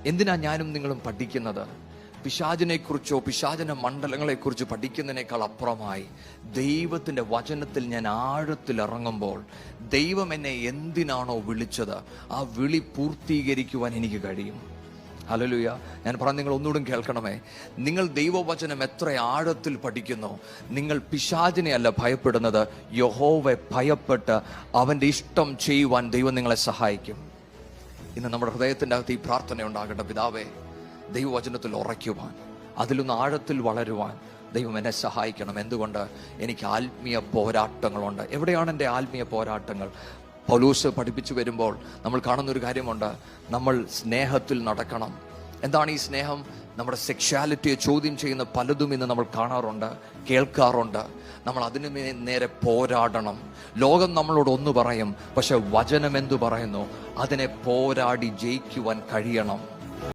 എന്തിനാ ഞാനും നിങ്ങളും പഠിക്കുന്നത്? പിശാചിനെക്കുറിച്ചോ പിശാചിന്റെ മണ്ഡലങ്ങളെക്കുറിച്ച് പഠിക്കുന്നതിനേക്കാൾ അപ്പുറമായി ദൈവത്തിൻ്റെ വചനത്തിൽ ഞാൻ ആഴത്തിൽ ഇറങ്ങുമ്പോൾ ദൈവം എന്നെ എന്തിനാണോ വിളിച്ചത് ആ വിളി പൂർത്തീകരിക്കുവാൻ എനിക്ക് കഴിയും. ഹല്ലേലൂയ. ഞാൻ പറഞ്ഞ നിങ്ങൾ ഒന്നുകൂടെ കേൾക്കണമേ. നിങ്ങൾ ദൈവവചനം എത്ര ആഴത്തിൽ പഠിക്കുന്നോ, നിങ്ങൾ പിശാചിനെ അല്ല ഭയപ്പെടുന്നത്, യഹോവയെ ഭയപ്പെട്ട് അവൻ്റെ ഇഷ്ടം ചെയ്യുവാൻ ദൈവം നിങ്ങളെ സഹായിക്കും. ഇന്ന് നമ്മുടെ ഹൃദയത്തിൻ്റെ അകത്ത് ഈ പ്രാർത്ഥന ഉണ്ടാകട്ടെ. പിതാവേ, ദൈവവചനത്തിൽ ഉറയ്ക്കുവാൻ, അതിലൊന്ന് ആഴത്തിൽ വളരുവാൻ ദൈവം എന്നെ സഹായിക്കണം. എന്തുകൊണ്ട്? എനിക്ക് ആത്മീയ പോരാട്ടങ്ങളുണ്ട്. എവിടെയാണ് എൻ്റെ ആത്മീയ പോരാട്ടങ്ങൾ? പൗലോസ് പഠിപ്പിച്ചു വരുമ്പോൾ നമ്മൾ കാണുന്നൊരു കാര്യമുണ്ട്. നമ്മൾ സ്നേഹത്തിൽ നടക്കണം. എന്താണ് ഈ സ്നേഹം? നമ്മുടെ സെക്ഷുവാലിറ്റിയെ ചോദ്യം ചെയ്യുന്ന പലതും ഇന്ന് നമ്മൾ കാണാറുണ്ട്, കേൾക്കാറുണ്ട്. നമ്മൾ അതിനു നേരെ പോരാടണം. ലോകം നമ്മളോട് ഒന്ന് പറയും, പക്ഷെ വചനം എന്തു പറയുന്നു? അതിനെ പോരാടി ജയിക്കുവാൻ കഴിയണം.